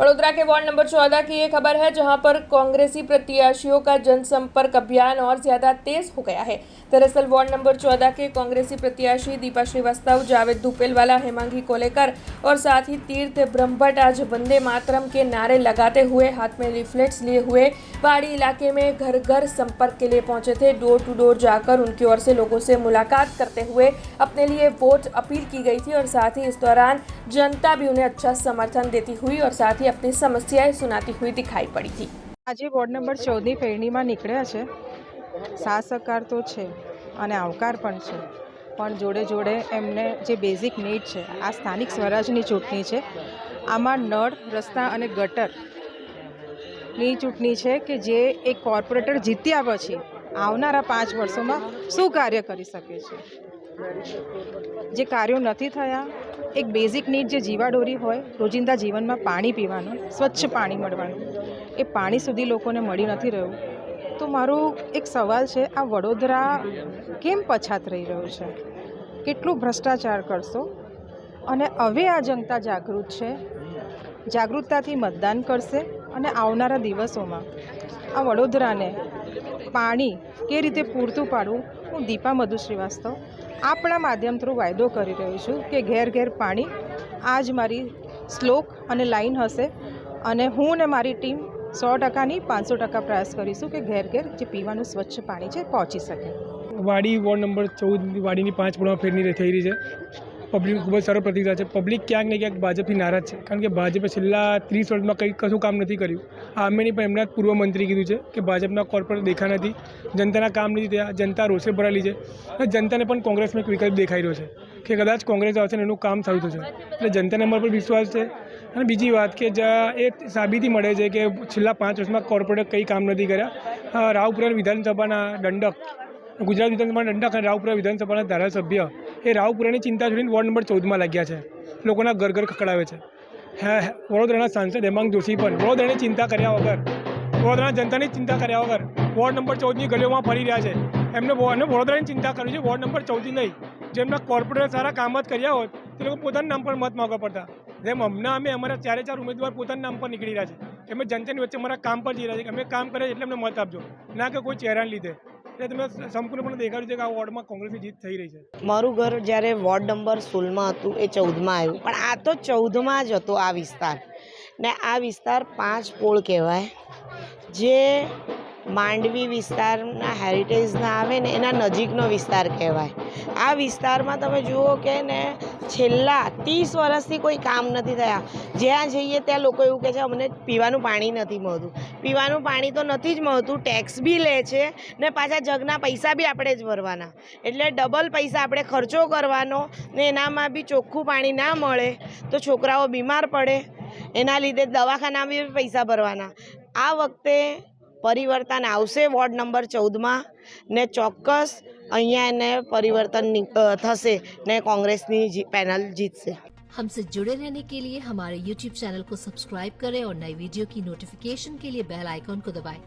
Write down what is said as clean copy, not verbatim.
वडोदरा के ward number 14 की ये खबर है, जहां पर कांग्रेसी प्रत्याशियों का जनसंपर्क अभियान और ज्यादा तेज हो गया है। दरअसल वार्ड नंबर 14 के कांग्रेसी प्रत्याशी दीपा श्रीवास्तव, जावेद धुपेलवाला, हेमांगी कोलेकर और साथ ही तीर्थ ब्रह्मभट्ट आज वंदे मातरम के नारे लगाते हुए हाथ में लिफलेट्स लिए हुए पहाड़ी इलाके में घर घर संपर्क के लिए पहुंचे थे। डोर टू डोर जाकर उनकी ओर से लोगों से मुलाकात करते हुए अपने लिए वोट अपील की गई थी और साथ ही इस दौरान जनता भी उन्हें अच्छा समर्थन देती हुई और साथ ही अपनी समस्याएं सुनाती हुई दिखाई पड़ी थी। આજે વોર્ડ નંબર 14ની ફેરણીમાં નીકળ્યા છે। સાથ સહકાર તો છે અને આવકાર પણ છે, પણ જોડે જોડે એમને જે બેઝિક નીડ છે, આ સ્થાનિક સ્વરાજની ચૂંટણી છે। આમાં નળ, રસ્તા અને ગટરની ચૂંટણી છે કે જે એક કોર્પોરેટર જીત્યા પછી આવનારા 5 વર્ષોમાં શું કાર્ય કરી શકે છે। જે કાર્યો નથી થયા, એક બેઝિક નીડ જે જીવાડોરી હોય, રોજિંદા જીવનમાં પાણી પીવાનું, સ્વચ્છ પાણી મળવાનું, એ પાણી સુધી લોકોને મળી નથી રહ્યું। તો મારો એક સવાલ છે, આ વડોદરા કેમ પછાત રહી રહ્યું છે? કેટલું ભ્રષ્ટાચાર કરશો? અને હવે આ જનતા જાગૃત છે, જાગૃતતાથી મતદાન કરશે અને આવનારા દિવસોમાં આ વડોદરાને પાણી કે રીતે પૂરતું પાડવું, હું દીપા મધુ શ્રીવાસ્તવ આપણા માધ્યમ થ્રુ વાયદો કરી રહ્યો છું કે ઘેર ઘેર પાણી આજ મારી શ્લોક અને લાઈન હશે અને હું ને મારી ટીમ 100% નહીં 500% પ્રયાસ કરીશું કે ઘેર ઘેર જે પીવાનું સ્વચ્છ પાણી છે પહોંચી શકે। વાડી વોર્ડ નંબર 14 વાડીની 5 પૂર્ણ ફેરની થઈ રહી છે। પબ્લિક ખૂબ જ સારો પ્રતિક્રિયા છે। પબ્લિક ક્યાંક ને ક્યાંક ભાજપથી નારાજ છે, કારણ કે ભાજપે છેલ્લા 30 વર્ષમાં કંઈ કશું કામ નથી કર્યું। આ અમેની પણ એમના પૂર્વ મંત્રી કીધું છે કે ભાજપના કોર્પોરેટ દેખા નથી, જનતાના કામ નથી થયા, જનતા રોષે ભરાયેલી છે અને જનતાને પણ કોંગ્રેસનો એક વિકલ્પ દેખાઈ રહ્યો છે કે કદાચ કોંગ્રેસ આવશે ને એનું કામ સારું થશે, એટલે જનતાને અમારા પર વિશ્વાસ છે। અને બીજી વાત કે જ્યાં એ સાબિતી મળે છે કે છેલ્લા 5 વર્ષમાં કોર્પોરેટે કંઈ કામ નથી કર્યા। રાવપુરા વિધાનસભાના દંડક, ગુજરાત વિધાનસભાના દંડક અને રાવપુરા વિધાનસભાના ધારાસભ્ય એ રાવપુરાની ચિંતા છોડીને વોર્ડ નંબર 14માં લાગ્યા છે, લોકોના ઘર ઘર ખખડાવે છે। વડોદરાના સાંસદ હેમાંગ જોશી પણ વડોદરાની ચિંતા કર્યા વગર, વડોદરાના જનતાની ચિંતા કર્યા વગર વોર્ડ નંબર 14ની ગલીઓમાં ફરી રહ્યા છે। એમને વડોદરાની ચિંતા કરવી છે, વોર્ડ નંબર 14 નહીં। જેમના કોર્પોરેટર સારા કામ જ કર્યા હોત તે લોકો પોતાના નામ પર મત માગવા પડતા। જેમ હમણાં અમે અમારા 4 ઉમેદવાર પોતાના નામ પર નીકળી રહ્યા છે, અમે જનતાની વચ્ચે અમારા કામ પર જઈ રહ્યા છે કે અમે કામ કરીએ એટલે અમને મત આપજો, ના કે કોઈ ચહેરાને લીધે। એટલે તમે સંપૂર્ણપણે દેખાડ્યું છે કે આ વોર્ડમાં કોંગ્રેસની જીત થઈ રહી છે। મારું ઘર જ્યારે વોર્ડ નંબર 16માં હતું એ 14માં આવ્યું, પણ આ તો 14માં જ હતો આ વિસ્તાર, ને આ વિસ્તાર 5 પોળ કહેવાય, જે માંડવી વિસ્તારના હેરિટેજના આવે ને એના નજીકનો વિસ્તાર કહેવાય। આ વિસ્તારમાં તમે જુઓ કે ને છેલ્લા 30 વર્ષથી કોઈ કામ નથી થયા। જ્યાં જઈએ ત્યાં લોકો એવું કહે છે અમને પીવાનું પાણી નથી મળતું। પીવાનું પાણી તો નથી જ મળતું, ટેક્સ બી લે છે ને પાછા જગના પૈસા બી આપણે જ ભરવાના, એટલે ડબલ પૈસા આપણે ખર્ચો કરવાનો ને એનામાં બી ચોખ્ખું પાણી ના મળે તો છોકરાઓ બીમાર પડે, એના લીધે દવાખાના બી પૈસા ભરવાના। આ વખતે પરિવર્તન આવશે વોર્ડ નંબર 14માં ને ચોક્કસ અહીંયા એને પરિवर्तन થશે ને कांग्रेसनी पैनल जीतશે। हमसे जुड़े रहने के लिए हमारे YouTube चैनल को सब्सक्राइब करें और नई वीडियो की नोटिफिकेशन के लिए बेल आइकॉन को दबाएं।